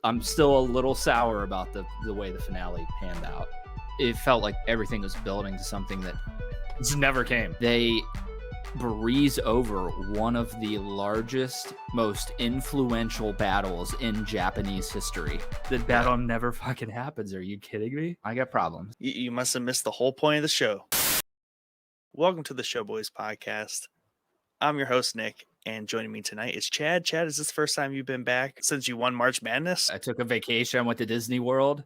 I'm still a little sour about the way the finale panned out. It felt like everything was building to something that just never came. They breeze over one of the largest, most influential battles in Japanese history. The battle never fucking happens. Are you kidding me? I got problems. You must have missed the whole point of the show. Welcome to the Show Boys podcast. I'm your host, Nick, and joining me tonight is Chad. Chad, is this the first time you've been back since you won March Madness? I took a vacation. I went to Disney World.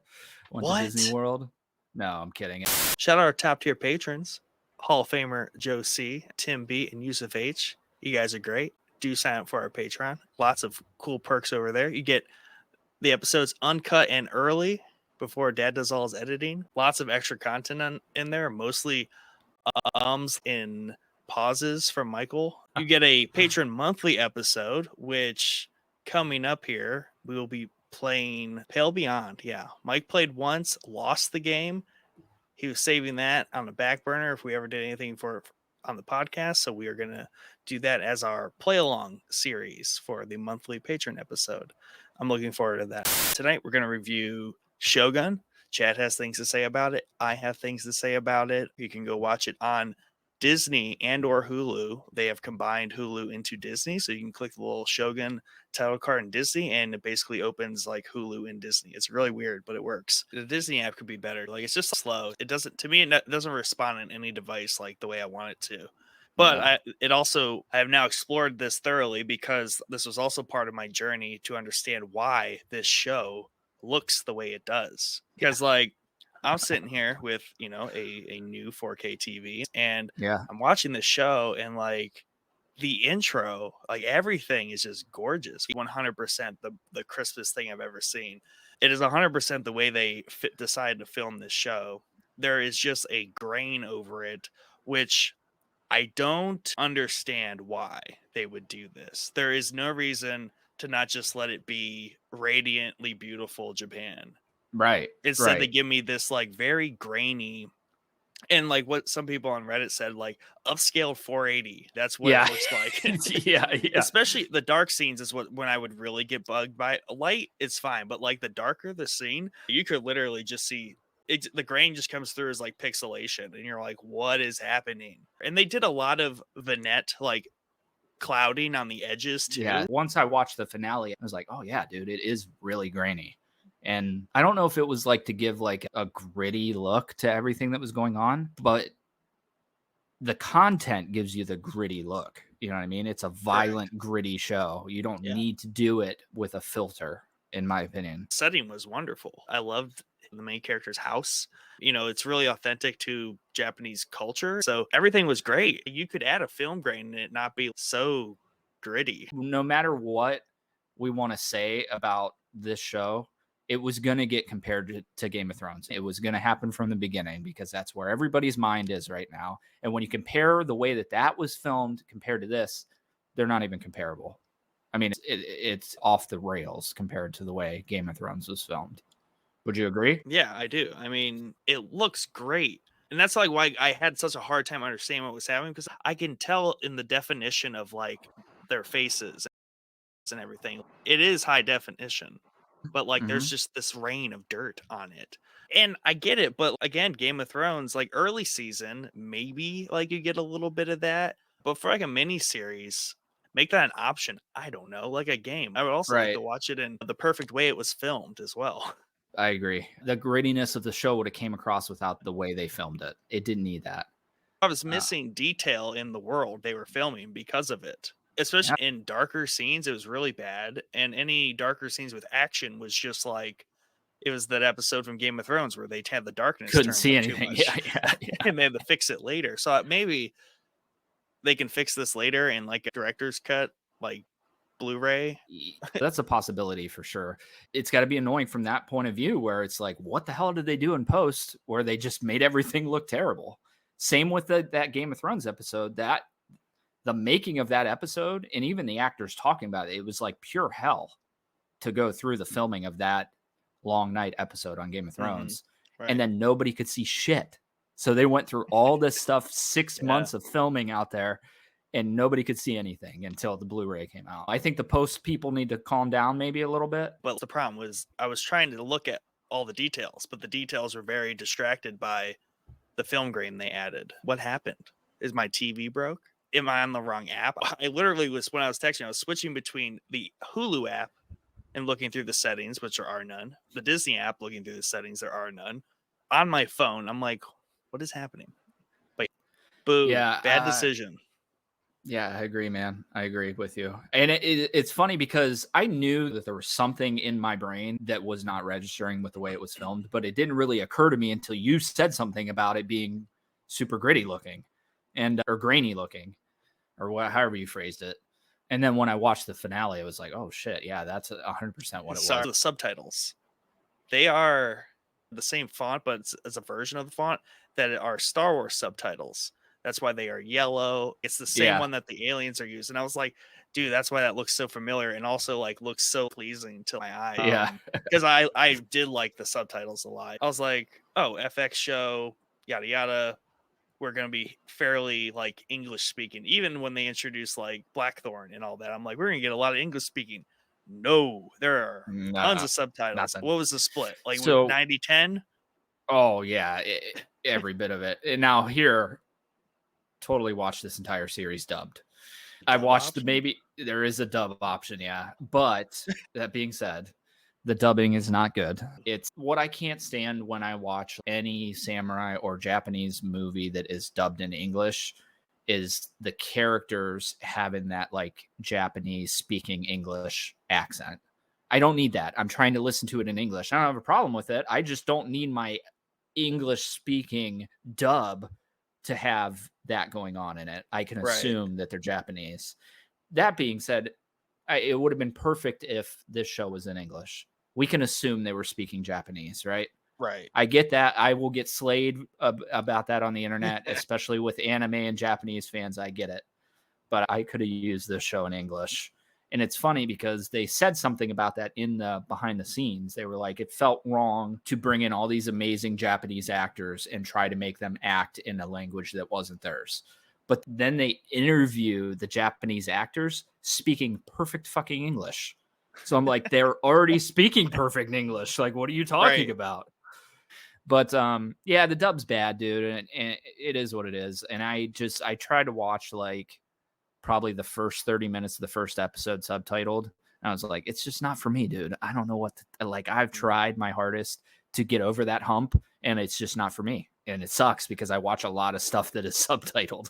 What? To Disney World? No, I'm kidding. Shout out our top tier patrons, Hall of Famer Joe C, Tim B, and Yusuf H. You guys are great. Do sign up for our Patreon. Lots of cool perks over there. You get the episodes uncut and early before Dad does all his editing. Lots of extra content in there, mostly in pauses from Michael. You get a patron monthly episode, which coming up here, we will be playing Pale Beyond. Yeah, Mike played once, lost the game. He was saving that on the back burner if we ever did anything for on the podcast. So we are going to do that as our play along series for the monthly patron episode. I'm looking forward to that. Tonight, we're going to review Shogun. Chad has things to say about it. I have things to say about it. You can go watch it on Disney and or Hulu. They have combined Hulu into Disney, so you can click the little Shogun title card in Disney and it basically opens like Hulu in Disney. It's really weird, but it works. The Disney app could be better. Like, it's just slow. It doesn't respond on any device like the way I want it to. But I have now explored this thoroughly because this was also part of my journey to understand why this show looks the way it does. Because like, I'm sitting here with, a new 4K TV and I'm watching this show and like the intro, like everything is just gorgeous. 100% the crispest thing I've ever seen. It is 100% the way they decided to film this show. There is just a grain over it, which I don't understand why they would do this. There is no reason to not just let it be radiantly beautiful Japan. Right. Instead, they give me this like very grainy, and like what some people on Reddit said, like upscale 480. That's what it looks like. yeah. Especially the dark scenes is when I would really get bugged by it. Light. It's fine, but like the darker the scene, you could literally just see it. The grain just comes through as like pixelation, and you're like, what is happening? And they did a lot of vignette, like clouding on the edges too. Yeah. Once I watched the finale, I was like, oh yeah, dude, it is really grainy. And I don't know if it was like to give like a gritty look to everything that was going on, but the content gives you the gritty look. You know what I mean? It's a violent, gritty show. You don't need to do it with a filter, in my opinion. Setting was wonderful. I loved the main character's house. It's really authentic to Japanese culture. So everything was great. You could add a film grain and it not be so gritty. No matter what we want to say about this show, it was going to get compared to Game of Thrones. It was going to happen from the beginning because that's where everybody's mind is right now. And when you compare the way that was filmed compared to this, they're not even comparable. I mean, it's off the rails compared to the way Game of Thrones was filmed. Would you agree? Yeah, I do. I mean, it looks great. And that's like why I had such a hard time understanding what was happening, because I can tell in the definition of like their faces and everything. It is high definition. But like there's just this rain of dirt on it. And I get it, but again, Game of Thrones, like early season, maybe like you get a little bit of that. But for like a mini series, make that an option. I don't know, like a game. I would also like to watch it in the perfect way it was filmed as well. I agree. The grittiness of the show would have came across without the way they filmed it. It didn't need that. I was missing detail in the world they were filming because of it. Especially in darker scenes, it was really bad. And any darker scenes with action was just like, it was that episode from Game of Thrones where they had the darkness. Couldn't see anything. Yeah. And they had to fix it later. So maybe they can fix this later in like a director's cut, like Blu-ray. That's a possibility for sure. It's got to be annoying from that point of view where it's like, what the hell did they do in post where they just made everything look terrible? Same with that Game of Thrones episode. That the making of that episode and even the actors talking about it, it was like pure hell to go through the filming of that long night episode on Game of Thrones. And then nobody could see shit. So they went through all this stuff, 6 months of filming out there. and nobody could see anything until the Blu-ray came out. I think the post people need to calm down maybe a little bit. But the problem was I was trying to look at all the details, but the details were very distracted by the film grain they added. What happened? Is my TV broke? Am I on the wrong app? I literally was, when I was texting, I was switching between the Hulu app and looking through the settings, which there are none. The Disney app, looking through the settings, there are none. On my phone, I'm like, what is happening? But boo, Yeah, bad decision. Yeah, I agree, man. I agree with you. And it's funny because I knew that there was something in my brain that was not registering with the way it was filmed, but it didn't really occur to me until you said something about it being super gritty looking and or grainy looking or however you phrased it. And then when I watched the finale, I was like, oh shit, yeah, that's 100% what it Sorry, was. the subtitles. They are the same font, but it's a version of the font that are Star Wars subtitles. That's why they are yellow. It's the same Yeah. one that the aliens are using. I was like, dude, that's why that looks so familiar and also like looks so pleasing to my eye. Yeah. Because I did like the subtitles a lot. I was like, oh, FX show, yada yada. We're gonna be fairly like English speaking. Even when they introduce like Blackthorn and all that, I'm like, we're gonna get a lot of English speaking. No, there are tons Nah, of subtitles. nothing. What was the split? Like with So, 90-10? oh yeah, every bit of it. And now here, totally watch this entire series dubbed. I Dub watched option? there is a dub option, yeah. But that being said, the dubbing is not good. It's what I can't stand when I watch any samurai or Japanese movie that is dubbed in English is the characters having that like Japanese speaking English accent. I don't need that. I'm trying to listen to it in English. I don't have a problem with it. I just don't need my English speaking dub to have that going on in it. I can Right. assume that they're Japanese. That being said, it would have been perfect if this show was in English. We can assume they were speaking Japanese, right? Right. I get that. I will get slayed about that on the internet, especially with anime and Japanese fans. I get it. But I could have used this show in English. And it's funny because they said something about that in the behind the scenes. They were like, it felt wrong to bring in all these amazing Japanese actors and try to make them act in a language that wasn't theirs. But then they interview the Japanese actors speaking perfect fucking English. So I'm like, they're already speaking perfect English. Like, what are you talking Right. about? But yeah, the dub's bad, dude, and it is what it is. And I try to watch like probably the first 30 minutes of the first episode subtitled. And I was like, it's just not for me, dude. I don't know what to, like. I've tried my hardest to get over that hump, and it's just not for me. And it sucks because I watch a lot of stuff that is subtitled.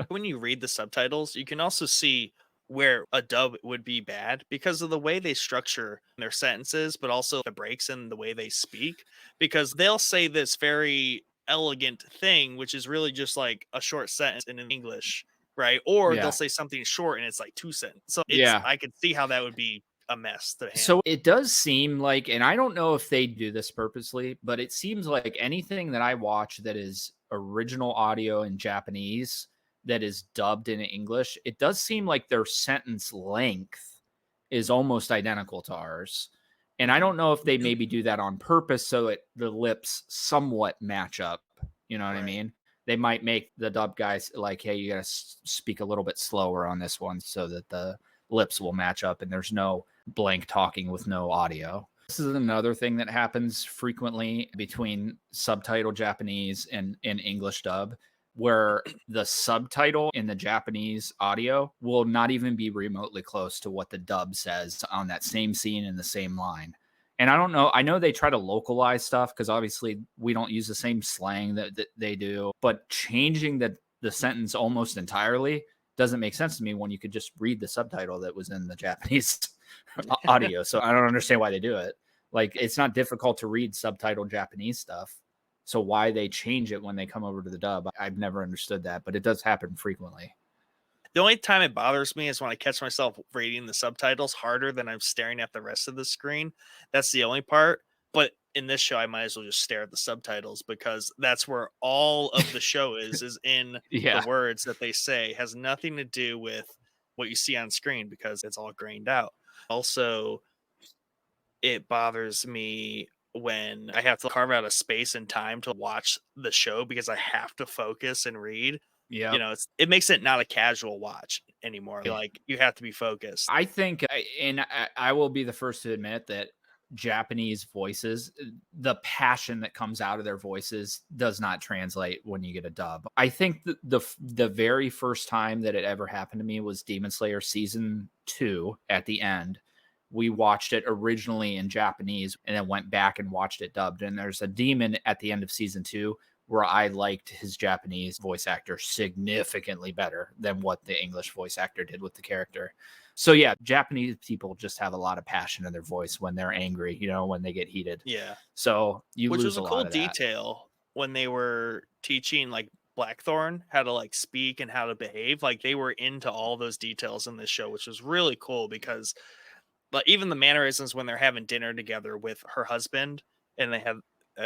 When you read the subtitles, you can also see where a dub would be bad because of the way they structure their sentences, but also the breaks in the way they speak. Because they'll say this very elegant thing, which is really just like a short sentence in English, right? Or they'll Yeah. say something short and it's like two sentences. So it's Yeah. I could see how that would be a mess to handle. So it does seem like, and I don't know if they do this purposely, but it seems like anything that I watch that is original audio in Japanese that is dubbed in English, it does seem like their sentence length is almost identical to ours. And I don't know if they maybe do that on purpose so the lips somewhat match up. You know what I Right. mean? They might make the dub guys like, hey, you got to speak a little bit slower on this one so that the lips will match up and there's no blank talking with no audio. This is another thing that happens frequently between subtitle Japanese and English dub, where the subtitle in the Japanese audio will not even be remotely close to what the dub says on that same scene in the same line. And I don't know. I know they try to localize stuff because obviously we don't use the same slang that they do, but changing the sentence almost entirely doesn't make sense to me when you could just read the subtitle that was in the Japanese audio. So I don't understand why they do it. Like, it's not difficult to read subtitled Japanese stuff. So why they change it when they come over to the dub, I've never understood that, but it does happen frequently. The only time it bothers me is when I catch myself reading the subtitles harder than I'm staring at the rest of the screen. That's the only part. But in this show, I might as well just stare at the subtitles because that's where all of the show is in the Yeah. words that they say. It has nothing to do with what you see on screen because it's all grained out. Also, it bothers me when I have to carve out a space and time to watch the show because I have to focus and read. Yeah. It makes it not a casual watch anymore. Like, you have to be focused. I think, and I will be the first to admit that Japanese voices, the passion that comes out of their voices does not translate when you get a dub. I think the very first time that it ever happened to me was Demon Slayer season 2 at the end. We watched it originally in Japanese and then went back and watched it dubbed. And there's a demon at the end of season 2 where I liked his Japanese voice actor significantly better than what the English voice actor did with the character. So yeah, Japanese people just have a lot of passion in their voice when they're angry, when they get heated. Yeah. So you Which lose was a a cool lot of that. detail when they were teaching like Blackthorn how to like speak and how to behave. Like, they were into all those details in this show, which was really cool because like even the mannerisms when they're having dinner together with her husband and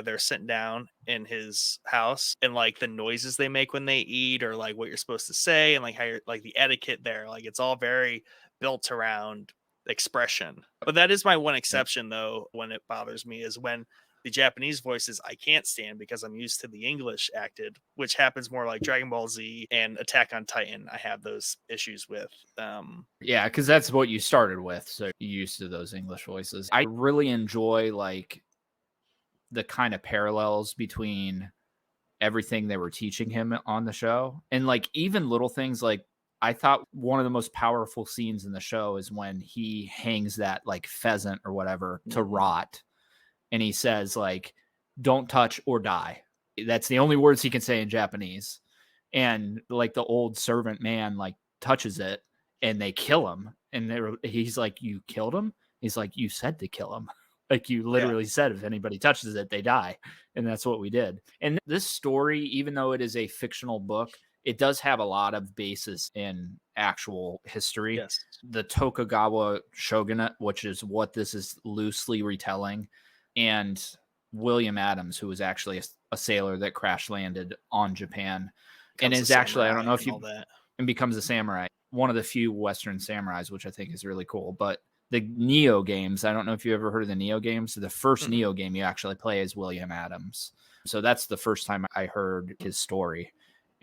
they're sitting down in his house, and like the noises they make when they eat, or like what you're supposed to say, and like how you're like the etiquette there, like it's all very built around expression. But that is my one Yep. exception though, when it bothers me, is when the Japanese voices I can't stand because I'm used to the English acted, which happens more like Dragon Ball Z and Attack on Titan. I have those issues with. Yeah, because that's what you started with. So you're used to those English voices. I really enjoy like the kind of parallels between everything they were teaching him on the show. And like even little things like I thought one of the most powerful scenes in the show is when he hangs that like pheasant or whatever to rot. And he says like, don't touch or die. That's the only words he can say in Japanese. And like the old servant man like touches it and they kill him. And he's like, you killed him? He's like, you said to kill him. Like you Yeah. literally said, if anybody touches it, they die. And that's what we did. And this story, even though it is a fictional book, it does have a lot of basis in actual history. Yes. The Tokugawa shogunate, which is what this is loosely retelling, and William Adams, who was actually a sailor that crash landed on Japan, and Becomes a is actually, I don't samurai know if and all you, that. and becomes a samurai, one of the few Western samurais, which I think is really cool. But the Neo games, I don't know if you ever heard of the Neo games. The first Neo game you actually play is William Adams. So that's the first time I heard his story.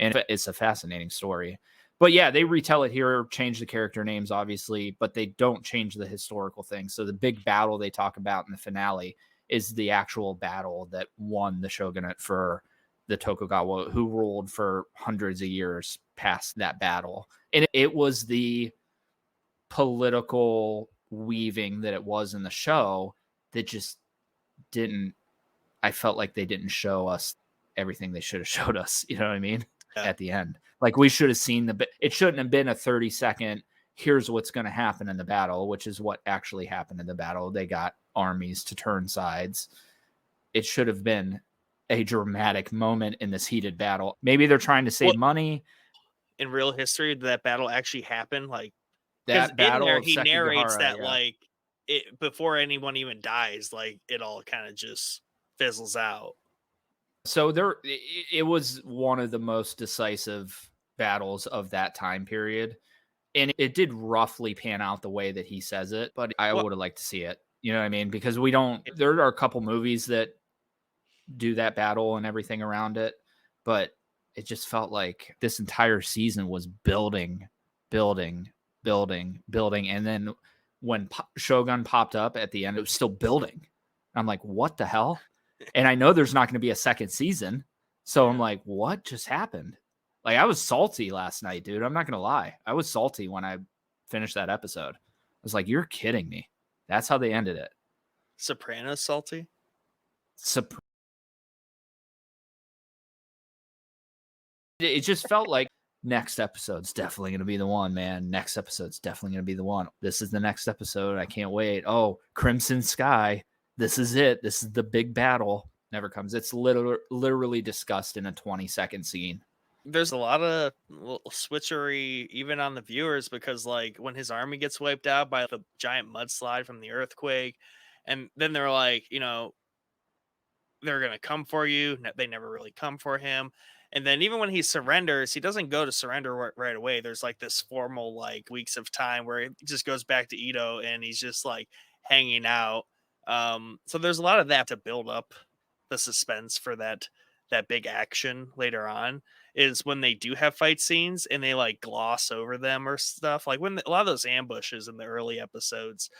And it's a fascinating story. But yeah, they retell it here, change the character names, obviously, but they don't change the historical thing. So the big battle they talk about in the finale is the actual battle that won the shogunate for the Tokugawa, who ruled for hundreds of years past that battle. And it was the political weaving that it was in the show that just didn't, I felt like they didn't show us everything they should have showed us. You know what I mean? Yeah. At the end, like we should have seen it shouldn't have been a 30-second, here's what's going to happen in the battle, which is what actually happened in the battle. They got armies to turn sides. It should have been a dramatic moment in this heated battle. Maybe they're trying to save money. In real history, did that battle actually happen? Like, because That in battle there of he narrates Sekigahara, that yeah. like it before anyone even dies, like it all kind of just fizzles out. So it was one of the most decisive battles of that time period. And it did roughly pan out the way that he says it, but I Well, would have liked to see it. You know what I mean? Because there are a couple movies that do that battle and everything around it, but it just felt like this entire season was building, building, building, building. And then when Shogun popped up at the end, it was still building. I'm like, what the hell? And I know there's not going to be a second season. So I'm like, what just happened? Like, I was salty last night, dude. I'm not going to lie. I was salty when I finished that episode. I was like, you're kidding me. That's how they ended it. Sopranos salty. It just felt like next episode's definitely going to be the one, man. Next episode's definitely going to be the one. This is the next episode. I can't wait. Oh, Crimson Sky. This is it. This is the big battle. Never comes. It's literally discussed in a 20-second scene. There's a lot of little switchery even on the viewers, because like when his army gets wiped out by the giant mudslide from the earthquake, and then they're like, they're going to come for you. They never really come for him. And then even when he surrenders, he doesn't go to surrender right away. There's like this formal like weeks of time where he just goes back to Ito and he's just like hanging out. So there's a lot of that to build up the suspense for that big action later on. is when they do have fight scenes and they like gloss over them or stuff. Like when a lot of those ambushes in the early episodes,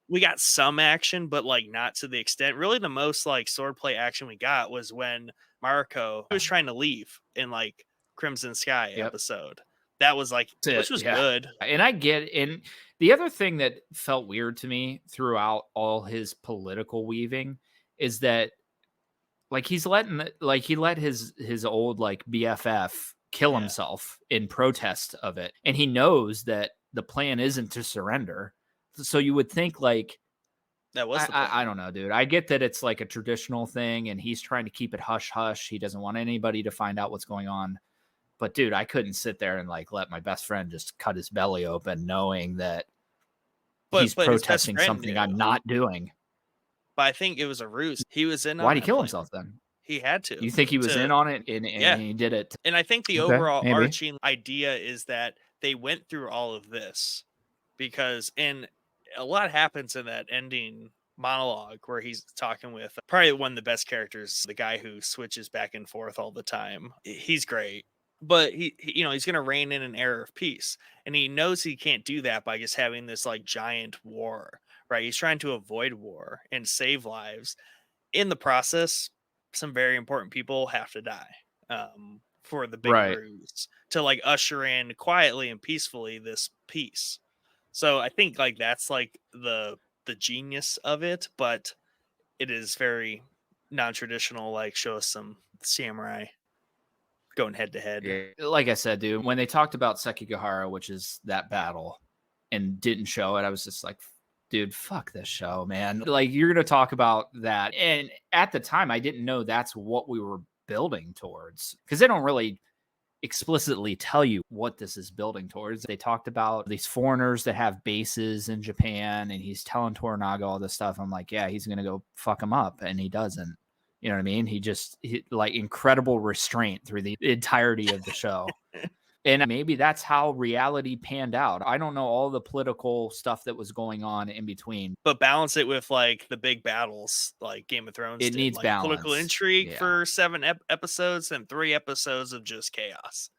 we got some action, but like not to the extent. Really, the most like swordplay action we got was when Marco was trying to leave in like Crimson Sky Yep. episode. That was like, which was good. And I get, and the other thing that felt weird to me throughout all his political weaving is that like he let his old like BFF kill himself in protest of it, and he knows that the plan isn't to surrender. So you would think like that was the plan. I don't know, dude. I get that it's like a traditional thing, and he's trying to keep it hush hush. He doesn't want anybody to find out what's going on. But dude, I couldn't sit there and like let my best friend just cut his belly open, knowing that he's protesting something I'm not doing. But I think it was a ruse. He was in. Why'd he kill himself then? He had to. You think he was in on it, and he did it? And I think the overall arching idea is that they went through all of this because, and a lot happens in that ending monologue where he's talking with probably one of the best characters, the guy who switches back and forth all the time. He's great. But he he's going to rein in an era of peace, and he knows he can't do that by just having this like giant war, right? He's trying to avoid war and save lives. In the process, some very important people have to die for the big ruse to like usher in quietly and peacefully this peace. So I think like that's like the genius of it, but it is very non-traditional. Like show us some samurai going head to head. Like I said, dude, when they talked about Sekigahara, which is that battle, and didn't show it, I was just like, dude, fuck this show, man. Like, you're going to talk about that. And at the time, I didn't know that's what we were building towards, because they don't really explicitly tell you what this is building towards. They talked about these foreigners that have bases in Japan, and he's telling Toranaga all this stuff. I'm like, yeah, he's going to go fuck him up. And he doesn't. You know what I mean? He like incredible restraint through the entirety of the show. And maybe that's how reality panned out. I don't know all the political stuff that was going on in between. But balance it with like the big battles, like Game of Thrones. It needs like balance. Political intrigue for 7 episodes and 3 episodes of just chaos.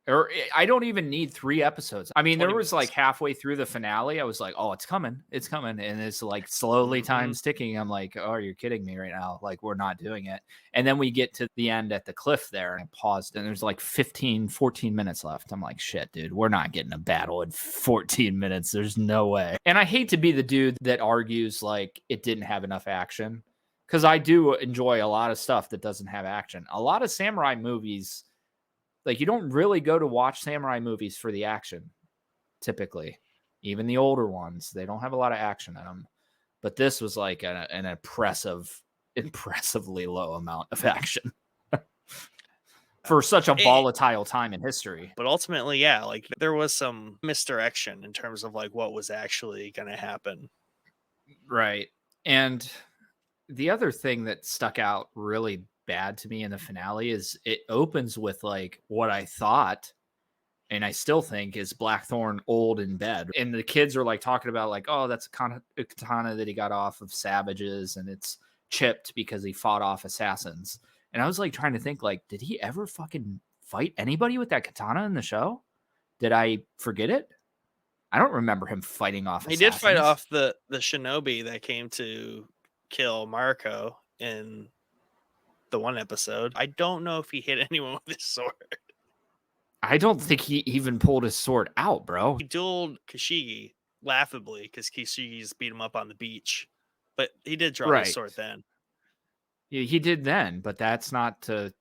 Or I don't even need 3 episodes. I mean, there was like halfway through the finale, I was like, oh, it's coming. It's coming. And it's like slowly time's ticking. I'm like, oh, you're kidding me right now. Like, we're not doing it. And then we get to the end at the cliff there, and I paused, and there's like 14 minutes left. I'm like, shit, dude, we're not getting a battle in 14 minutes. There's no way. And I hate to be the dude that argues like it didn't have enough action, because I do enjoy a lot of stuff that doesn't have action. A lot of samurai movies, like, you don't really go to watch samurai movies for the action, typically. Even the older ones, they don't have a lot of action in them. But this was like an impressively low amount of action for such a volatile time in history. But ultimately, yeah, like there was some misdirection in terms of like what was actually going to happen. Right. And the other thing that stuck out really bad to me in the finale is it opens with like what I thought, and I still think, is Blackthorn old in bed, and the kids are like talking about like, oh, that's a katana that he got off of savages, and it's chipped because he fought off assassins. And I was like trying to think, like, did he ever fucking fight anybody with that katana in the show? Did I forget it? I don't remember him fighting off assassins. He did fight off the shinobi that came to kill Marco in the one episode. I don't know if he hit anyone with his sword. I don't think he even pulled his sword out, bro. He dueled Kishigi laughably because Kishigi's beat him up on the beach, but he did draw his sword then. Yeah, he did then, but that's not to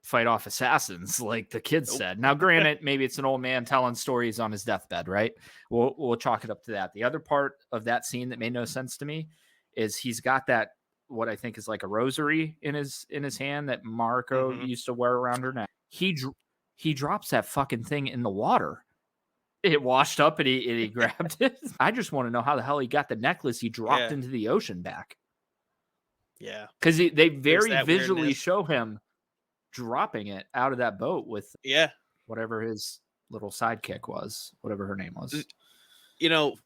fight off assassins like the kids said. Now, granted, maybe it's an old man telling stories on his deathbed, right? We'll chalk it up to that. The other part of that scene that made no sense to me is he's got that, what I think is like a rosary in his hand that Marco used to wear around her neck. He drops that fucking thing in the water. It washed up, and he grabbed it. I just want to know how the hell he got the necklace he dropped into the ocean back. Yeah, because they very visually show him dropping it out of that boat with whatever his little sidekick was, whatever her name was. You know,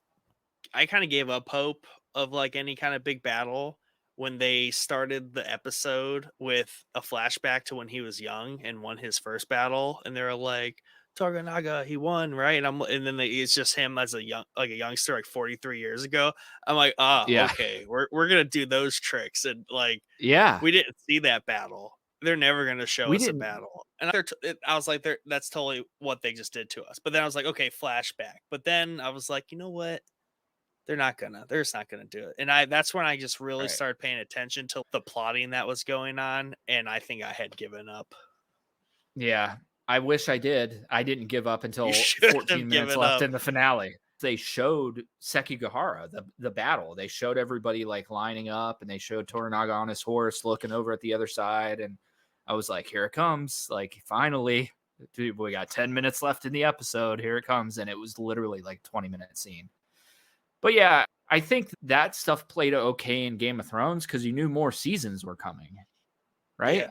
I kind of gave up hope of like any kind of big battle when they started the episode with a flashback to when he was young and won his first battle, and they're like, Toranaga, he won, right? And then it's just him as a youngster, like 43 years ago. I'm like, Yeah. okay, we're gonna do those tricks, and like Yeah. we didn't see that battle. They're never gonna show We us a didn't. battle, and I was like, that's totally what they just did to us. But then I was like, okay, flashback. But then I was like, you know what? They're just not gonna do it. And that's when I just really Right. started paying attention to the plotting that was going on, and I think I had given up. Yeah. I wish I did. I didn't give up You until should 14 have minutes given left up. in the finale. They showed Sekigahara, the battle. They showed everybody like lining up, and they showed Toranaga on his horse looking over at the other side. And I was like, here it comes. Like, finally, dude, we got 10 minutes left in the episode. Here it comes. And it was literally like 20-minute scene. But yeah, I think that stuff played okay in Game of Thrones because you knew more seasons were coming, right? Yeah.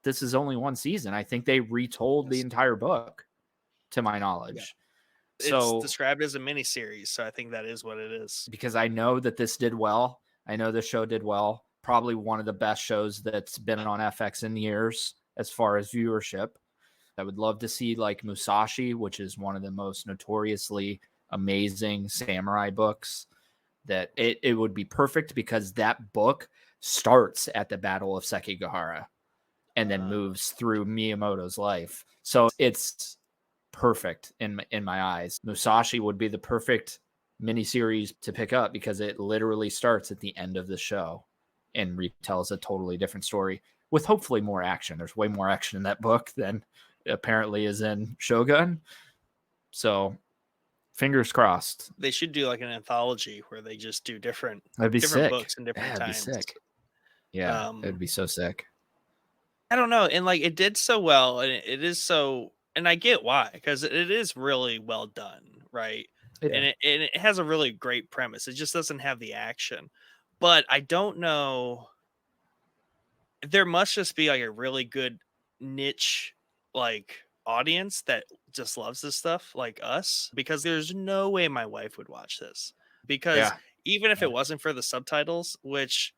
This is only one season. I think they retold the Yes. entire book, to my Yeah. knowledge. It's So, described as a miniseries, so I think that is what it is. because I know that this did well, I know this show did well. Probably one of the best shows that's been on FX in years as far as viewership. I would love to see like Musashi, which is one of the most notoriously amazing samurai books. That it would be perfect because that book starts at the Battle of Sekigahara and then moves through Miyamoto's life. So it's perfect in my eyes. Musashi would be the perfect miniseries to pick up because it literally starts at the end of the show and retells a totally different story with hopefully more action. There's way more action in that book than apparently is in Shogun. So fingers crossed. They should do like an anthology where they just do different That'd be sick. books in different That'd be times. sick. Yeah, it'd be so sick. I don't know, and like it did so well, and it is so, and I get why, because it is really well done, right? Yeah. And it has a really great premise. It just doesn't have the action. But I don't know. There must just be like a really good niche like audience that just loves this stuff like us, because there's no way my wife would watch this, because Yeah. even if Yeah. it wasn't for the subtitles, which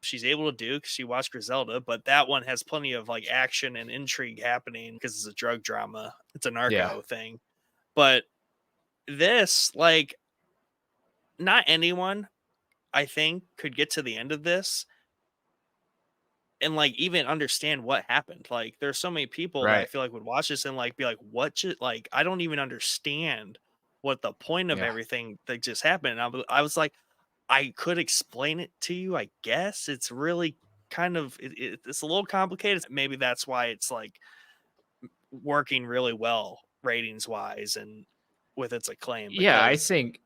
she's able to do because she watched Griselda, but that one has plenty of like action and intrigue happening because it's a drug drama. It's a narco thing. But this, like, not anyone, I think, could get to the end of this and like even understand what happened. Like, there's so many people that I Right. feel like would watch this and like be like, what just like I don't even understand what the point of Yeah. everything that just happened. And I was like, I could explain it to you, I guess. It's really kind of it's a little complicated. Maybe that's why it's like working really well ratings wise and with its acclaim, Yeah, I because think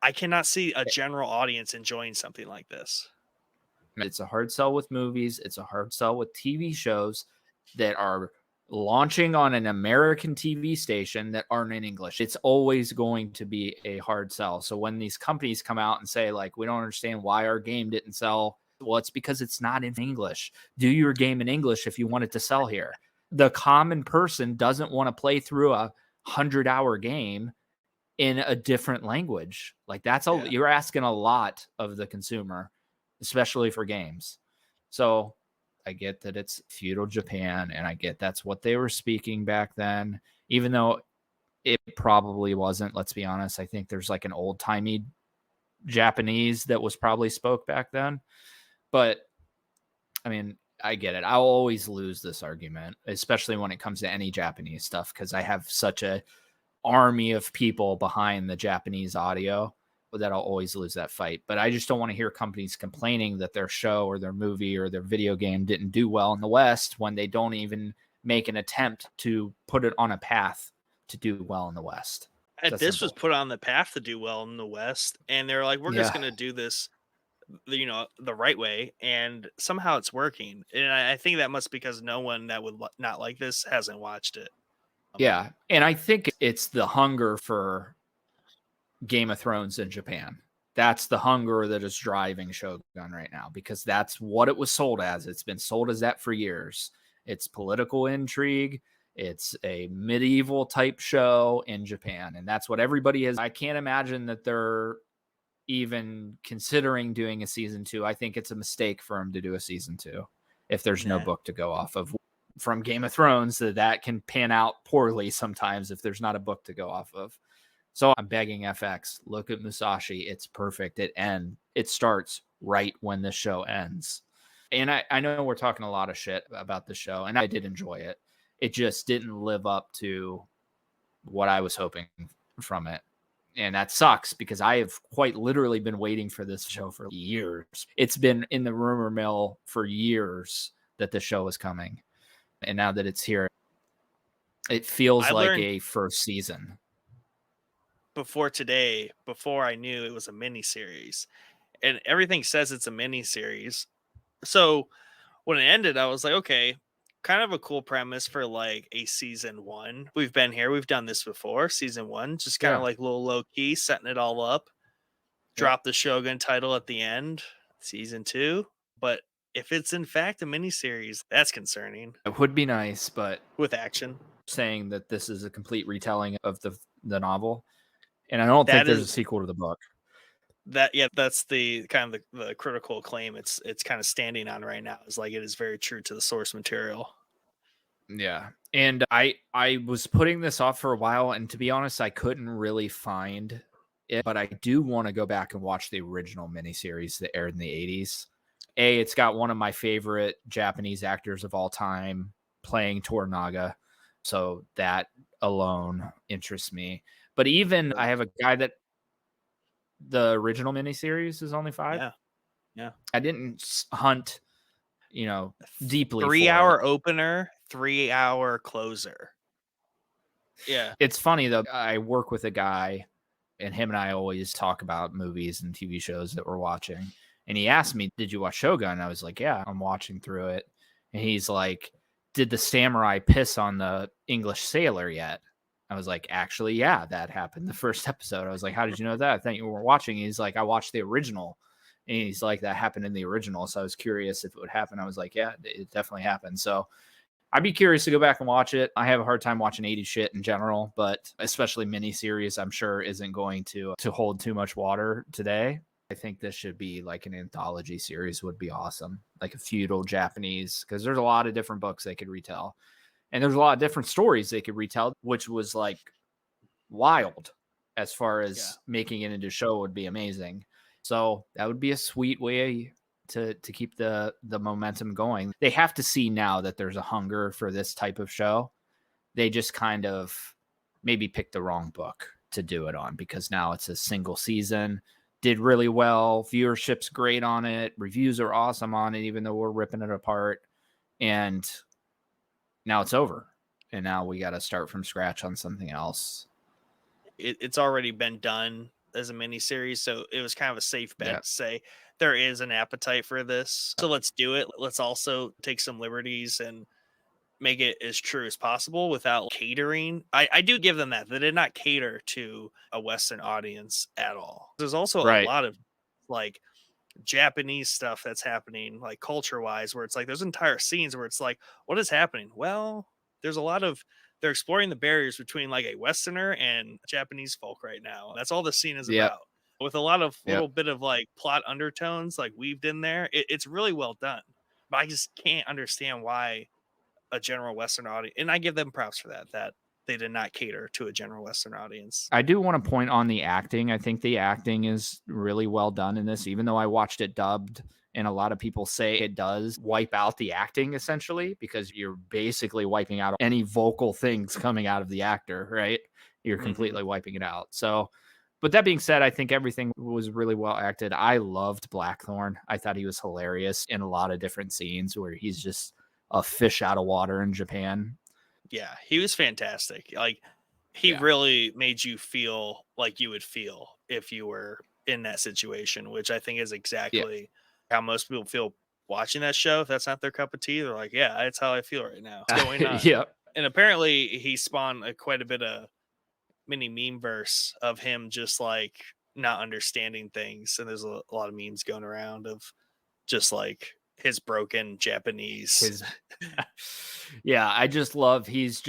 I cannot see a general audience enjoying something like this. it's a hard sell with movies. It's a hard sell with TV shows that are launching on an American TV station that aren't in English. It's always going to be a hard sell. So when these companies come out and say, like, we don't understand why our game didn't sell, well, it's because it's not in English. Do your game in English if you want it to sell here. The common person doesn't want to play through a 100-hour game in a different language. Like, you're asking a lot of the consumer, especially for games. So I get that it's feudal Japan, and I get that's what they were speaking back then, even though it probably wasn't. Let's be honest. I think there's like an old timey Japanese that was probably spoke back then. But I mean, I get it. I'll always lose this argument, especially when it comes to any Japanese stuff, because I have such a army of people behind the Japanese audio that I'll always lose that fight. But I just don't want to hear companies complaining that their show or their movie or their video game didn't do well in the West when they don't even make an attempt to put it on a path to do well in the West. This was put on the path to do well in the West, and they're like, we're just going to do this, you know, the right way, and somehow it's working. And I think that must be because no one that would not like this hasn't watched it. Yeah, and I think it's the hunger for Game of Thrones in Japan. That's the hunger that is driving Shogun right now, because that's what it was sold as. It's been sold as that for years. It's political intrigue. It's a medieval type show in Japan, and that's what everybody is. I can't imagine that they're even considering doing a season 2. I think it's a mistake for him to do a season 2 if there's no book to go off of from Game of Thrones. That can pan out poorly sometimes if there's not a book to go off of. So I'm begging FX, look at Musashi. It's perfect. It starts right when the show ends. And I know we're talking a lot of shit about the show, and I did enjoy it. It just didn't live up to what I was hoping from it. And that sucks because I have quite literally been waiting for this show for years. It's been in the rumor mill for years that the show is coming. And now that it's here, it feels like a first season. Before I knew it was a mini series, and everything says it's a mini series. So when it ended, I was like, okay, kind of a cool premise for like a season 1. We've been here, we've done this before. Season 1, just kind of like a little low key, setting it all up. Drop the Shogun title at the end. Season 2, but if it's in fact a miniseries, that's concerning. It would be nice, but with action, saying that this is a complete retelling of the novel, and I don't think there's a sequel to the book. That's the kind of the critical acclaim it's kind of standing on right now, is like it is very true to the source material. Yeah. And I was putting this off for a while, and to be honest, I couldn't really find it, but I do want to go back and watch the original miniseries that aired in the 80s. It's got one of my favorite Japanese actors of all time playing Toranaga, so that alone interests me. But even I have a guy that the original miniseries is only 5. Yeah. I didn't hunt, deeply. 3-hour opener, 3-hour closer. Yeah. It's funny though. I work with a guy, and him and I always talk about movies and TV shows that we're watching. And he asked me, "Did you watch Shogun?" I was like, "Yeah, I'm watching through it." And he's like, "Did the samurai piss on the English sailor yet?" I was like, "Actually, yeah, that happened the first episode." I was like, "How did you know that?" I thought you were watching. He's like, "I watched the original." And he's like, "That happened in the original." So I was curious if it would happen. I was like, "Yeah, it definitely happened." So I'd be curious to go back and watch it. I have a hard time watching 80s shit in general, but especially miniseries, I'm sure isn't going to hold too much water today. I think this should be like an anthology series would be awesome, like a feudal Japanese, because there's a lot of different books they could retell. And there's a lot of different stories they could retell, which was like wild as far as making it into a show would be amazing. So that would be a sweet way to keep the momentum going. They have to see now that there's a hunger for this type of show. They just kind of maybe picked the wrong book to do it on, because now it's a single season, did really well, viewership's great on it, reviews are awesome on it, even though we're ripping it apart, and now it's over, and now we got to start from scratch on something else. It's already been done as a miniseries, so it was kind of a safe bet to say there is an appetite for this, so let's do it. Let's also take some liberties and make it as true as possible without catering. I do give them that they did not cater to a Western audience at all. There's also a lot of like Japanese stuff that's happening, like culture wise, where it's like there's entire scenes where it's like, what is happening? Well, there's a lot of they're exploring the barriers between like a Westerner and Japanese folk right now. That's all the scene is about, with a lot of little bit of like plot undertones like weaved in there. It's really well done, but I just can't understand why a general Western audience, and I give them props for that they did not cater to a general Western audience. I do want to point on the acting. I think the acting is really well done in this, even though I watched it dubbed, and a lot of people say it does wipe out the acting essentially, because you're basically wiping out any vocal things coming out of the actor, right? You're completely wiping it out. So, but that being said, I think everything was really well acted. I loved Blackthorn. I thought he was hilarious in a lot of different scenes where he's just a fish out of water in Japan. Yeah, he was fantastic. Like, he really made you feel like you would feel if you were in that situation, which I think is exactly how most people feel watching that show. If that's not their cup of tea, they're like, yeah, that's how I feel right now. What's going on? And apparently he spawned quite a bit of mini meme verse of him just like not understanding things. And there's a lot of memes going around of just like his broken Japanese. Yeah, I just love he's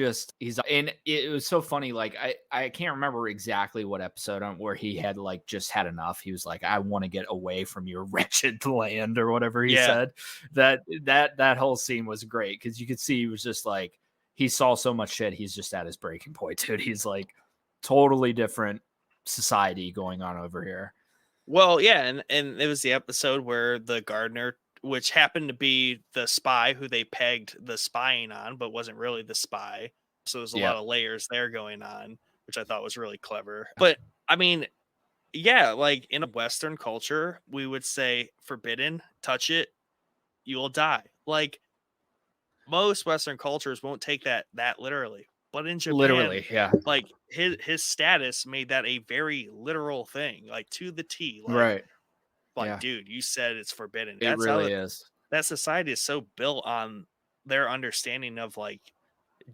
and it was so funny. Like I can't remember exactly what episode on where he had like just had enough. He was like, I want to get away from your wretched land or whatever he Yeah. said. That whole scene was great because you could see he was just like he saw so much shit. He's just at his breaking point, dude. He's like totally different society going on over here. Well, yeah, and it was the episode where the gardener, which happened to be the spy who they pegged the spying on, but wasn't really the spy. So there's a lot Yeah, of layers there going on, which I thought was really clever. But I mean, yeah, like in a Western culture, we would say forbidden, touch it, you will die. Like most Western cultures won't take that literally. But in Japan, literally. Yeah, like his status made that a very literal thing, like to the T. right. Like, Yeah, dude, you said it's forbidden. it That's how really is. that society is so built on their understanding of like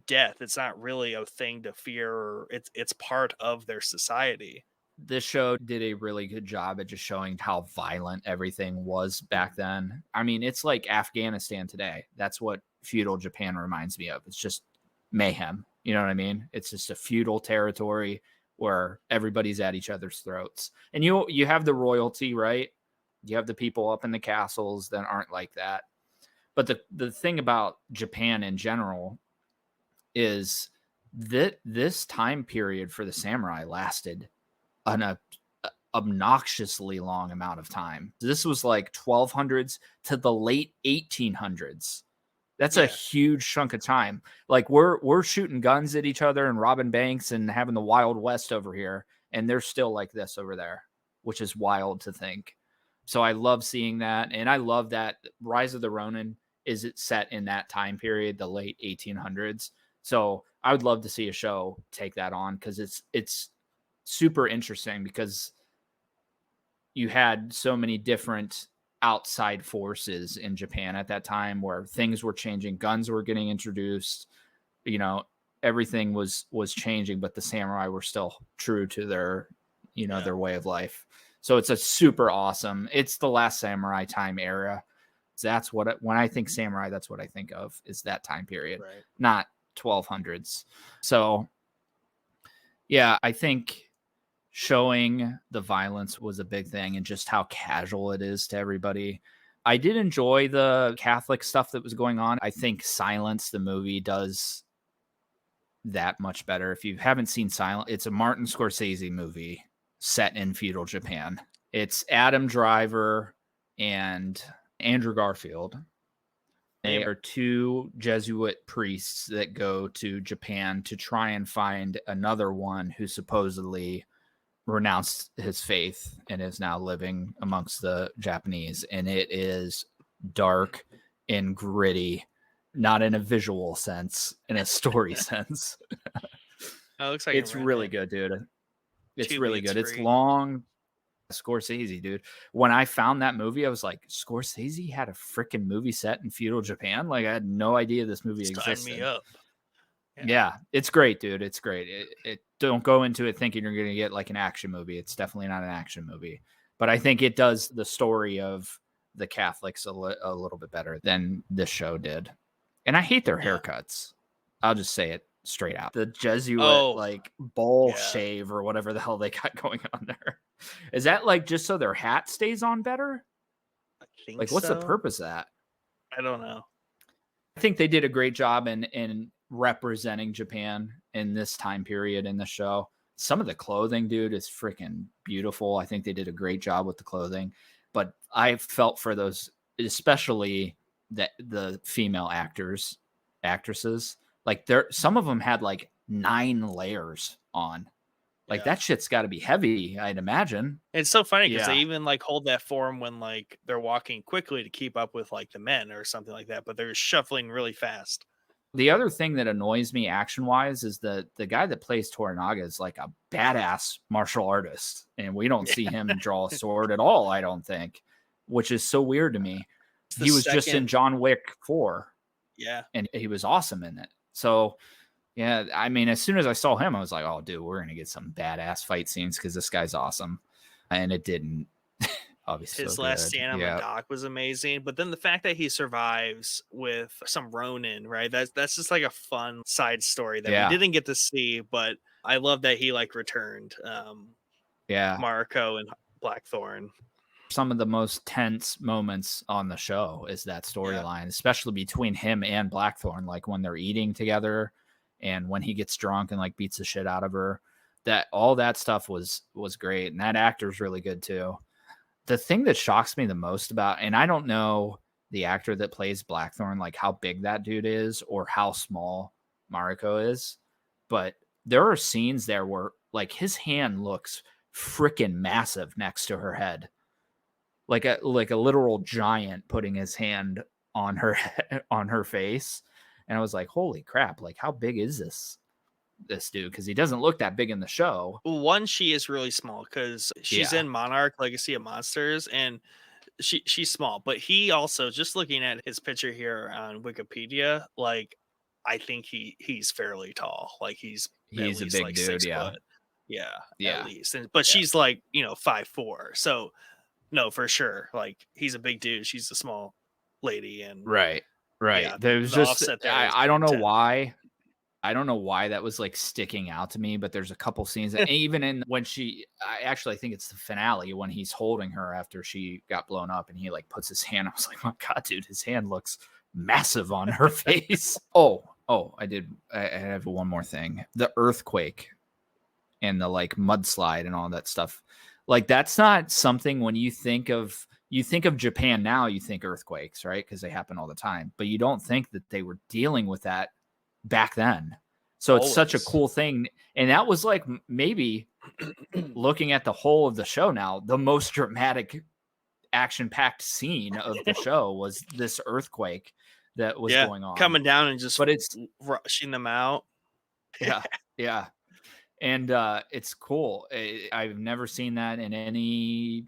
death. It's not really a thing to fear, or it's part of their society. This show did a really good job at just showing how violent everything was back then. I mean, it's like Afghanistan today. That's what feudal Japan reminds me of. It's just mayhem. You know what I mean? It's just a feudal territory where everybody's at each other's throats. And you have the royalty, right? You have the people up in the castles that aren't like that. But the thing about Japan in general is that this time period for the samurai lasted an obnoxiously long amount of time. This was like 1200s to the late 1800s. That's a Yeah. huge chunk of time. Like we're shooting guns at each other and robbing banks and having the Wild West over here, and they're still like this over there, which is wild to think. So I love seeing that, and I love that Rise of the Ronin is it set in that time period, the late 1800s. So I would love to see a show take that on because it's super interesting because you had so many different outside forces in Japan at that time where things were changing, guns were getting introduced, you know, everything was changing, but the samurai were still true to their, you know, Yeah. their way of life. So it's a super awesome. It's the last samurai time era. That's what when I think samurai, that's what I think of is that time period, Right. not 1200s. So yeah, I think showing the violence was a big thing and just how casual it is to everybody. I did enjoy the Catholic stuff that was going on. I think Silence, the movie, does that much better. If you haven't seen Silence, it's a Martin Scorsese movie set in feudal Japan. It's Adam Driver and Andrew Garfield. They are two Jesuit priests that go to Japan to try and find another one who supposedly renounced his faith and is now living amongst the Japanese. And it is dark and gritty, not in a visual sense, in a story sense. Oh, it looks like It's really good, dude. It's Tubi, really it's good. It's free. long. Scorsese, dude. When I found that movie, I was like, Scorsese had a freaking movie set in feudal Japan. Like, I had no idea this movie Sign existed. me up. Yeah, it's great, dude. It's great. It don't go into it thinking you're going to get like an action movie. It's definitely not an action movie, but I think it does the story of the Catholics a little bit better than this show did. And I hate their Yeah. haircuts. I'll just say it straight out. The Jesuit Oh, like bowl yeah. shave or whatever the hell they got going on there. Is that like just so their hat stays on better? I think Like, what's the so. purpose of that? I don't know. I think they did a great job in representing Japan in this time period in the show. Some of the clothing, dude, is freaking beautiful. I think they did a great job with the clothing, but I felt for those, especially the female actresses, like some of them had like 9 layers on. Like Yeah. that shit's got to be heavy, I'd imagine. It's so funny because Yeah. they even like hold that form when like they're walking quickly to keep up with like the men or something like that, but they're shuffling really fast. The other thing that annoys me action wise is the guy that plays Toranaga is like a badass martial artist, and we don't see him draw a sword at all. I don't think, which is so weird to me. He was just in John Wick 4. Yeah, and he was awesome in it. So yeah, I mean, as soon as I saw him, I was like, oh, dude, we're gonna get some badass fight scenes because this guy's awesome, and it didn't. Obviously so His last good. stand on the Yeah. dock was amazing, but then the fact that he survives with some Ronin, right? That's just like a fun side story that we Yeah. didn't get to see, but I love that he like returned Yeah. Marco and Blackthorn. Some of the most tense moments on the show is that Yeah. storyline, especially between him and Blackthorn, like when they're eating together and when he gets drunk and like beats the shit out of her. That all that stuff was great, and that actor's really good too. The thing that shocks me the most about, and I don't know the actor that plays Blackthorn, like how big that dude is or how small Mariko is, but there are scenes there where like his hand looks freaking massive next to her head, like a literal giant putting his hand on her on her face, and I was like, holy crap! Like how big is this dude? Because he doesn't look that big in the show. Well, one, she is really small because she's Yeah, in Monarch Legacy of Monsters, and she's small. But he also, just looking at his picture here on Wikipedia, like I think he's fairly tall. Like he's at he's a least big like dude. 6 foot. Yeah, Yeah, at yeah, least. But yeah. she's like 5'4". So no, for sure. Like he's a big dude. She's a small lady, and Right. Right. yeah, There's the just offset there is I don't know intense. why. I don't know why that was like sticking out to me, but there's a couple scenes that even in when I think it's the finale when he's holding her after she got blown up and he like puts his hand. I was like, oh God, dude, his hand looks massive on her face. I have one more thing. The earthquake and the like mudslide and all that stuff. Like that's not something when you think of Japan now, you think earthquakes, right? Because they happen all the time. But you don't think that they were dealing with that back then. So it's such a Always. cool thing. And that was like maybe looking at the whole of the show now, the most dramatic action-packed scene of the show was this earthquake that was Yeah, going on. coming down and just But it's rushing them out. yeah, yeah. And it's cool. I've never seen that in any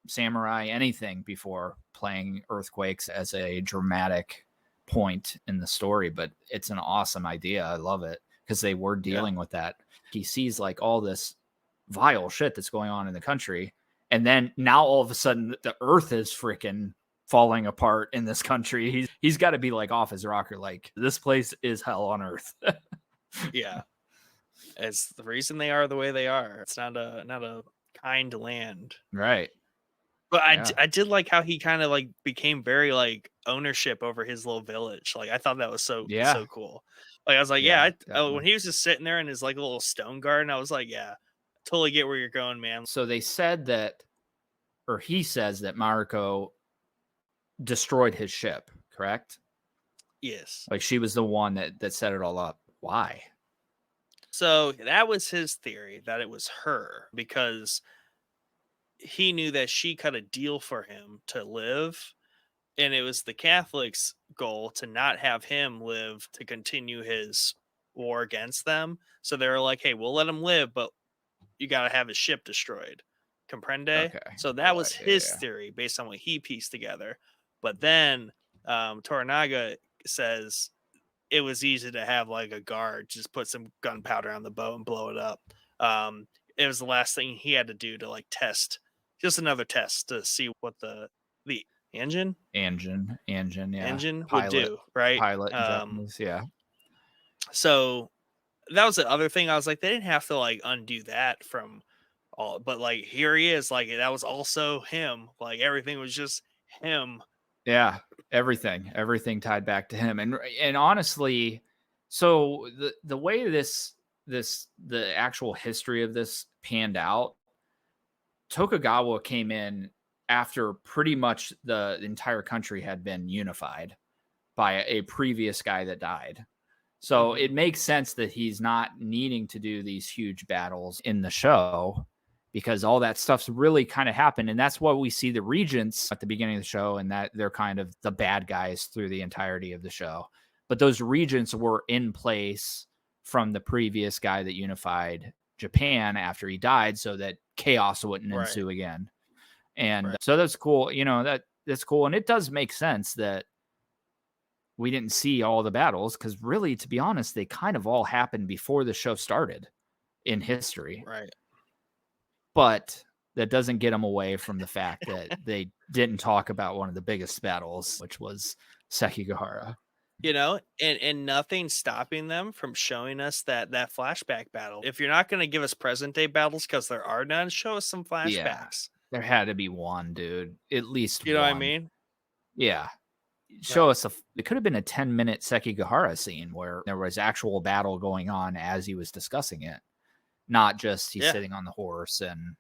samurai anything before, playing earthquakes as a dramatic point in the story, but it's an awesome idea. I love it because they were Yeah. dealing with that. He sees like all this vile shit that's going on in the country, and then now all of a sudden the earth is freaking falling apart in this country. He's got to be like off his rocker, like this place is hell on earth. Yeah. It's the reason they are the way they are. It's not a kind land. Right. But Yeah. I did like how he kind of like became very like ownership over his little village. Like I thought that was Yeah. so cool. Like I was like, yeah, Yeah. when Definitely. he was just sitting there in his like little stone garden, I was like, yeah, totally get where you're going, man. So they said that, or he says that Mariko destroyed his ship, correct? Yes. Like she was the one that set it all up. Why? So that was his theory, that it was her, because he knew that she cut a deal for him to live, and it was the Catholics' goal to not have him live to continue his war against them. So they were like, "Hey, we'll let him live, but you got to have his ship destroyed." Comprende? Okay. So that Yeah, was yeah, his yeah. theory based on what he pieced together. But then Toranaga says it was easy to have like a guard just put some gunpowder on the boat and blow it up. It was the last thing he had to do to like test, just another test to see what the engine Yeah. engine would Pilot, do, right? pilot in Japanese. Yeah. So that was the other thing. I was like, they didn't have to like undo that from all, but like here he is, like that was also him. Like everything was just him. Yeah. Everything tied back to him. And honestly, so the way the actual history of this panned out, Tokugawa came in after pretty much the entire country had been unified by a previous guy that died. So Hmm. it makes sense that he's not needing to do these huge battles in the show because all that stuff's really kind of happened. And that's why we see the regents at the beginning of the show and that they're kind of the bad guys through the entirety of the show. But those regents were in place from the previous guy that unified Japan after he died so that chaos wouldn't Right. ensue again. And Right. so that's cool. That's cool. And it does make sense that we didn't see all the battles because really, to be honest, they kind of all happened before the show started in history. Right. But that doesn't get them away from the fact that they didn't talk about one of the biggest battles, which was Sekigahara. And nothing stopping them from showing us that flashback battle. If you're not going to give us present day battles because there are none, show us some Yeah, flashbacks. there had to be one, dude. At least You know what I one. mean? Yeah. Show us it could have been a 10-minute Sekigahara scene where there was actual battle going on as he was discussing it, not just he's Yeah. sitting on the horse and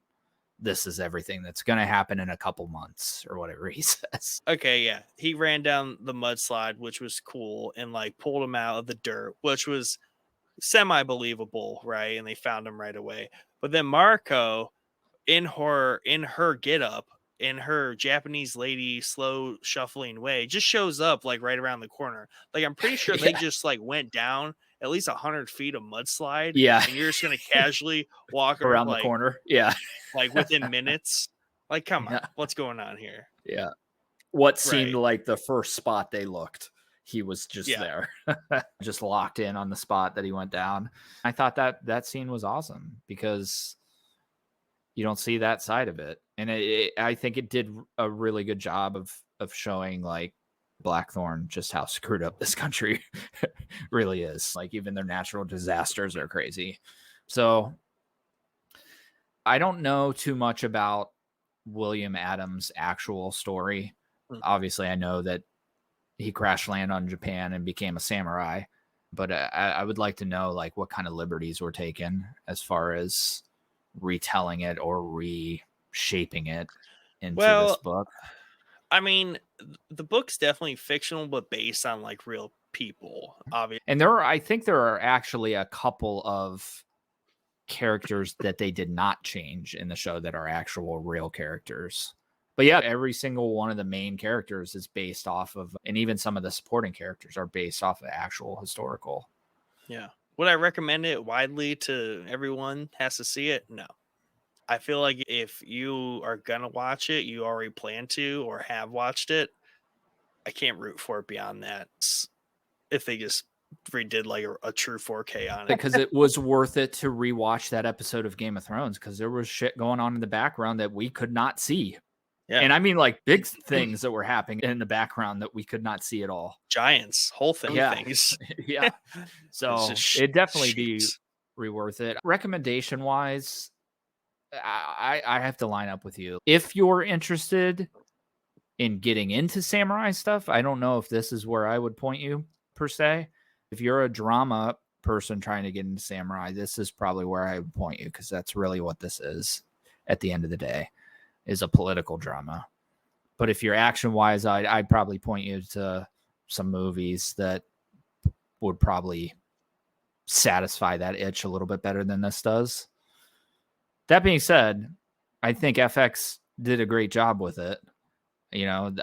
this is everything that's going to happen in a couple months or whatever he says. Okay, yeah. He ran down the mudslide, which was cool, and like pulled him out of the dirt, which was semi-believable, right? And they found him right away. But then Mariko, in her get up, in her Japanese lady slow shuffling way, just shows up like right around the corner. Like I'm pretty sure they just like went down at least 100 feet of mudslide. Yeah. And you're just gonna casually walk Around the like corner. Yeah. like within minutes. Like, come on, Yeah. what's going on here? Yeah. What seemed Right. like the first spot they looked, he was just Yeah. there, just locked in on the spot that he went down. I thought that scene was awesome because you don't see that side of it. And I think it did a really good job of showing like Blackthorn just how screwed up this country really is. Like even their natural disasters are crazy. So I don't know too much about William Adams' actual story. Obviously, I know that he crash landed on Japan and became a samurai, but I would like to know like what kind of liberties were taken as far as retelling it or reshaping it into this book. I mean, the book's definitely fictional, but based on like real people, obviously. And I think there are actually a couple of characters that they did not change in the show that are actual real characters. But yeah, every single one of the main characters is based off of, and even some of the supporting characters are based off of actual historical. Yeah. Would I recommend it widely to everyone has to see it? No. I feel like if you are gonna watch it, you already plan to or have watched it. I can't root for it beyond that. If they just redid like a true 4K on it, because it was worth it to rewatch that episode of Game of Thrones because there was shit going on in the background that we could not see. Yeah. And I mean like big things that were happening in the background that we could not see at all. Giants, whole thing, things. Yeah. So it'd definitely be worth it. Recommendation wise, I have to line up with you. If you're interested in getting into samurai stuff, I don't know if this is where I would point you per se. If you're a drama person trying to get into samurai, this is probably where I would point you because that's really what this is at the end of the day, is a political drama. But if you're action wise, I'd probably point you to some movies that would probably satisfy that itch a little bit better than this does. That being said, I think FX did a great job with it. You know,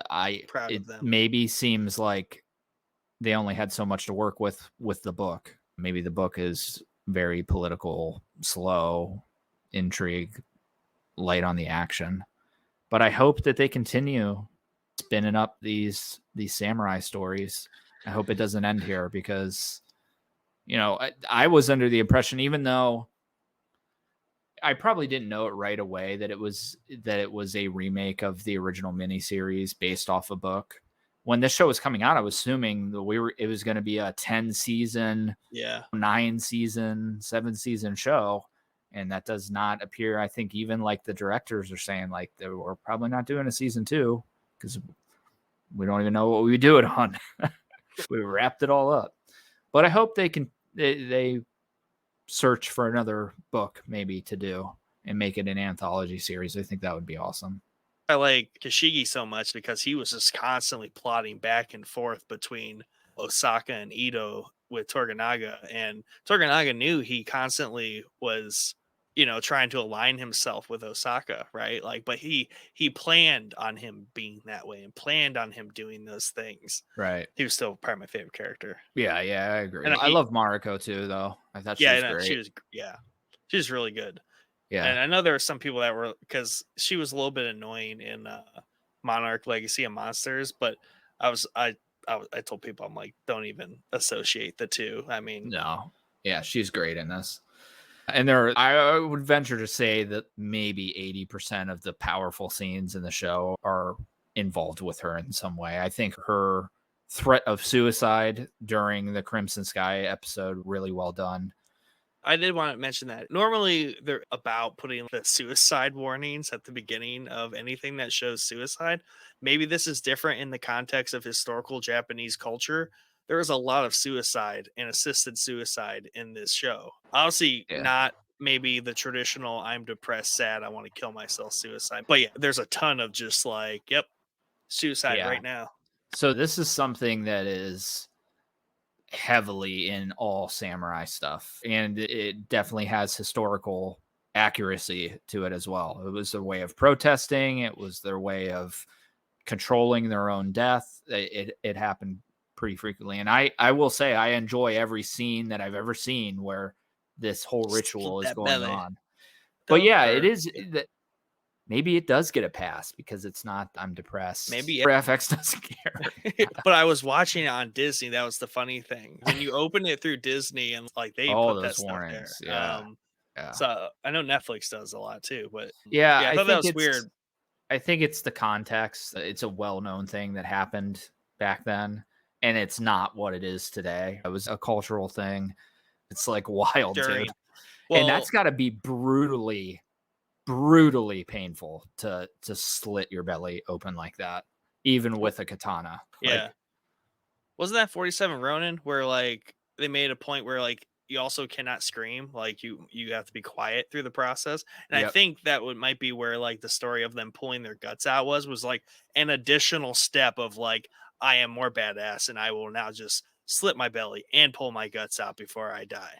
Proud of them. Maybe seems like they only had so much to work with the book. Maybe the book is very political, slow, intrigue, light on the action. But I hope that they continue spinning up these samurai stories. I hope it doesn't end here because, you know, I was under the impression, even though I probably didn't know it right away, that it was a remake of the original miniseries based off a book. When this show was coming out, I was assuming that it was going to be a 10-season, 9-season, 7-season show. And that does not appear. I think even like the directors are saying like we're probably not doing a season 2 because we don't even know what we do it on. We wrapped it all up. But I hope they search for another book maybe to do and make it an anthology series. I think that would be awesome. I like Kashigi so much because he was just constantly plotting back and forth between Osaka and Ito with Toranaga, and Toranaga knew he constantly was, you know, trying to align himself with Osaka, right? Like, but he planned on him being that way and planned on him doing those things. Right. He was still probably my favorite character. Yeah, I agree. And I love Mariko too, though. I thought she was great. She was really good. Yeah. And I know there were some people that were, because she was a little bit annoying in Monarch Legacy of Monsters, but I told people, I'm like, don't even associate the two. I mean, no. Yeah, she's great in this. And I would venture to say that maybe 80% of the powerful scenes in the show are involved with her in some way. I think her threat of suicide during the Crimson Sky episode, really well done. I did want to mention that normally they're about putting the suicide warnings at the beginning of anything that shows suicide. Maybe this is different in the context of historical Japanese culture. There is a lot of suicide and assisted suicide in this show. Obviously, Yeah. not maybe the traditional I'm depressed, sad, I want to kill myself suicide. But yeah, there's a ton of just like, yep, suicide right now. So this is something that is heavily in all samurai stuff, and it definitely has historical accuracy to it as well. It was their way of protesting, it was their way of controlling their own death. It happened pretty frequently, and I will say I enjoy every scene that I've ever seen where this whole ritual is going on. But yeah, it is that maybe it does get a pass because it's not I'm depressed. Maybe FX doesn't care. But I was watching it on Disney. That was the funny thing. When you open it through Disney and like they put that stuff warnings. there. Yeah. So I know Netflix does a lot too, but yeah, I thought that was weird. I think it's the context. It's a well-known thing that happened back then, and it's not what it is today. It was a cultural thing. It's like wild, dude. Well, and that's got to be brutally painful to slit your belly open like that, even with a katana. Yeah. Wasn't that 47 Ronin where like they made a point where like you also cannot scream, like you have to be quiet through the process. And I think that might be where like the story of them pulling their guts out was like an additional step of like, I am more badass and I will now just slit my belly and pull my guts out before I die.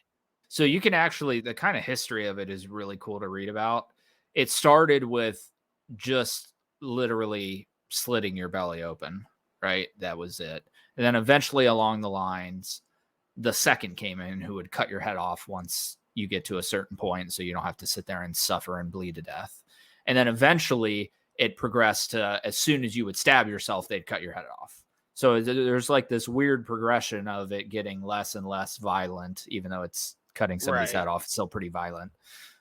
So you can actually, the kind of history of it is really cool to read about. It started with just literally slitting your belly open, right? That was it. And then eventually along the lines, the second came in who would cut your head off once you get to a certain point, so you don't have to sit there and suffer and bleed to death. And then eventually it progressed to as soon as you would stab yourself, they'd cut your head off. So there's like this weird progression of it getting less and less violent, even though it's cutting somebody's head off. It's still pretty violent.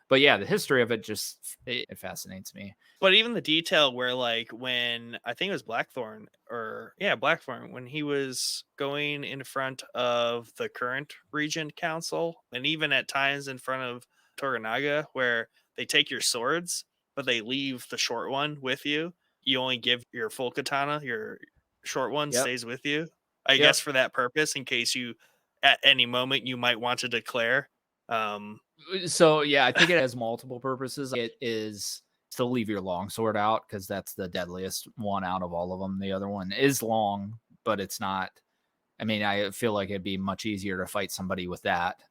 But yeah, the history of it just, it fascinates me. But even the detail where like when I think it was Blackthorn Blackthorn, when he was going in front of the current Regent Council, and even at times in front of Toranaga, where they take your swords, but they leave the short one with you. You only give your full katana, your short one stays with you. I guess for that purpose, in case you at any moment you might want to declare. So yeah, I think it has multiple purposes. It is to leave your longsword out because that's the deadliest one out of all of them. The other one is long, but it's not. I mean, I feel like it'd be much easier to fight somebody with that,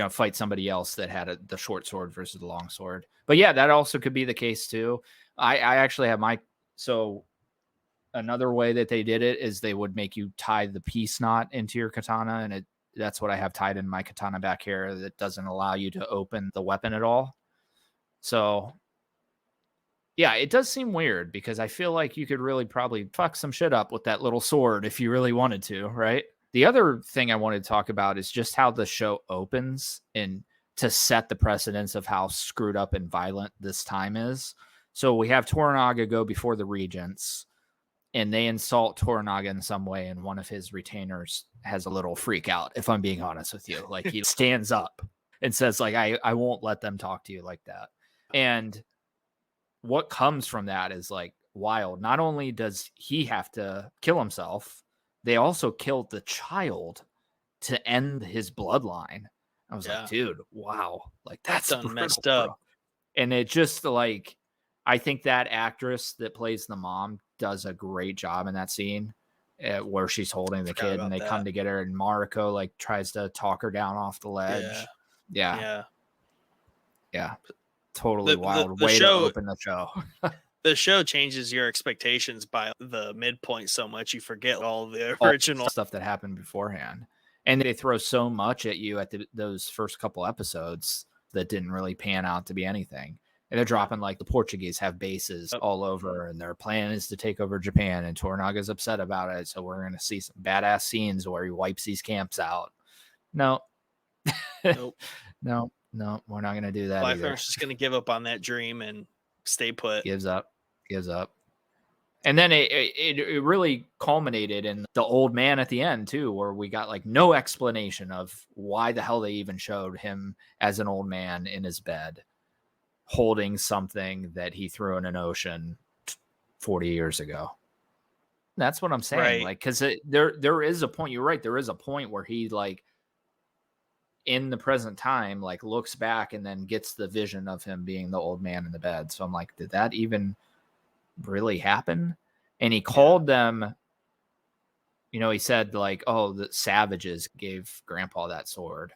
fight somebody else that had the short sword versus the long sword. But yeah, that also could be the case too. I actually have so another way that they did it is they would make you tie the piece knot into your katana, and that's what I have tied in my katana back here. That doesn't allow you to open the weapon at all. So yeah, it does seem weird because I feel like you could really probably fuck some shit up with that little sword if you really wanted to, right? The other thing I wanted to talk about is just how the show opens and to set the precedence of how screwed up and violent this time is. So we have Toranaga go before the regents, and they insult Toranaga in some way, and one of his retainers has a little freak out, if I'm being honest with you. Like he stands up and says, like, I won't let them talk to you like that. And what comes from that is like wild. Not only does he have to kill himself, they also killed the child to end his bloodline. I was like, dude, wow. Like that's brutal, messed up. bro. And it just like, I think that actress that plays the mom does a great job in that scene where she's holding the kid and they come together and Mariko like tries to talk her down off the ledge. Yeah. Totally wild way to open the show. The show changes your expectations by the midpoint so much you forget all the original stuff that happened beforehand. And they throw so much at you at those first couple episodes that didn't really pan out to be anything. And they're dropping like the Portuguese have bases all over, and their plan is to take over Japan. And Toranaga's upset about it, so we're going to see some badass scenes where he wipes these camps out. No, nope. no, no, we're not going to do that either. Blackthorn's just going to give up on that dream and stay put. Gives up. And then it really culminated in the old man at the end too, where we got like no explanation of why the hell they even showed him as an old man in his bed holding something that he threw in an ocean 40 years ago. That's what I'm saying. Right. Like, because there is a point. You're right. There is a point where he like in the present time, like looks back and then gets the vision of him being the old man in the bed. So I'm like, did that even really happen? And he called them, you know, he said like, oh, the savages gave grandpa that sword.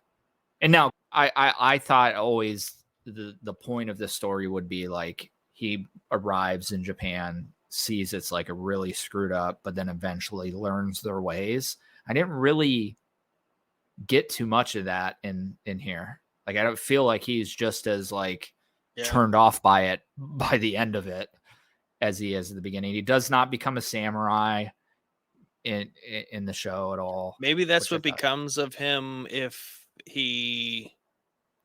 And now I thought always the point of this story would be like he arrives in Japan, sees it's like a really screwed up, but then eventually learns their ways. I didn't really get too much of that in here. Like I don't feel like he's just as like turned off by it by the end of it as he is at the beginning. He does not become a samurai in the show at all. Maybe that's what becomes of him if he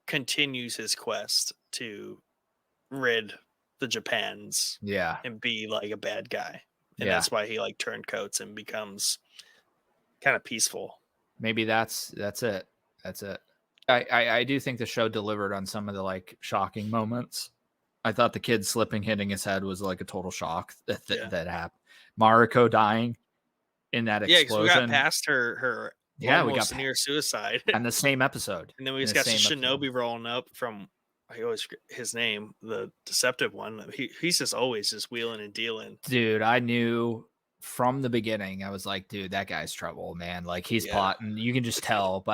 continues his quest to rid the Japans and be like a bad guy. And that's why he like turned coats and becomes kind of peaceful. Maybe that's it. I do think the show delivered on some of the like shocking moments. I thought the kid slipping, hitting his head was like a total shock that happened. Mariko dying in that explosion. We got past her we got near suicide on the same episode. And then we just got Shinobi rolling up from I always forget his name, the deceptive one. He's just always just wheeling and dealing. Dude, I knew from the beginning, I was like, dude, that guy's trouble, man. Like he's plotting. You can just tell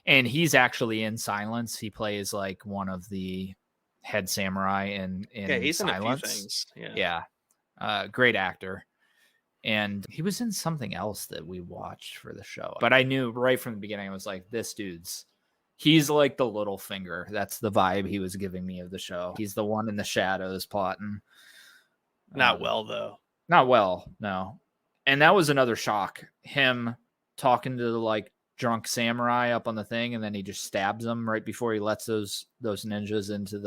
and he's actually in Silence. He plays like one of the head samurai in he's Silence. In a few things. Great actor. And he was in something else that we watched for the show. But I knew right from the beginning, I was like, he's like the little finger. That's the vibe he was giving me of the show. He's the one in the shadows plotting. Not well, though. Not well, no. And that was another shock. Him talking to the like drunk samurai up on the thing, and then he just stabs him right before he lets those ninjas into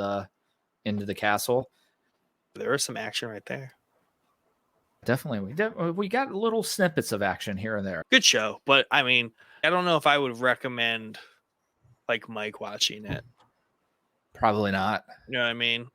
the castle. There was some action right there. Definitely. We got little snippets of action here and there. Good show. But I mean, I don't know if I would recommend like Mike watching it. Probably not. You know what I mean?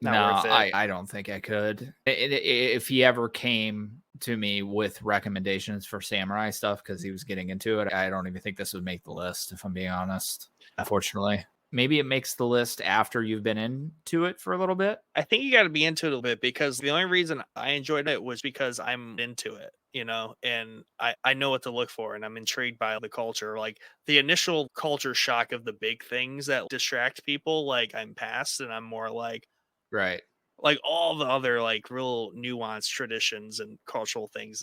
Not worth it. I don't think I could. If he ever came to me with recommendations for samurai stuff because he was getting into it, I don't even think this would make the list, if I'm being honest. Unfortunately. Maybe it makes the list after you've been into it for a little bit. I think you got to be into it a little bit because the only reason I enjoyed it was because I'm into it, you know, and I know what to look for and I'm intrigued by the culture. Like the initial culture shock of the big things that distract people, like I'm past and I'm more like, right. Like all the other like real nuanced traditions and cultural things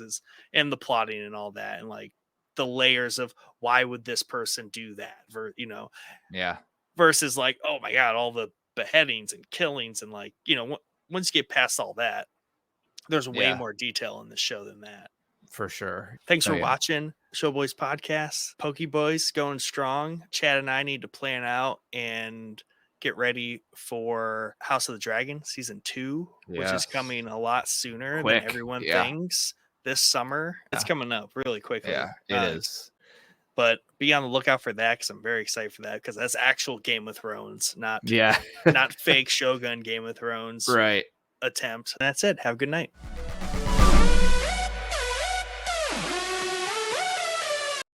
and the plotting and all that. And like the layers of why would this person do that? Versus like, oh my God, all the beheadings and killings. And like, you know, once you get past all that, there's way more detail in the show than that. For sure. Thanks for watching Showboys Podcast. Pokeboys going strong. Chad and I need to plan out and get ready for House of the Dragon Season 2, which is coming a lot sooner than everyone thinks this summer. It's coming up really quickly. Yeah, it is. But be on the lookout for that because I'm very excited for that because that's actual Game of Thrones, not fake Shogun Game of Thrones attempt. And that's it. Have a good night.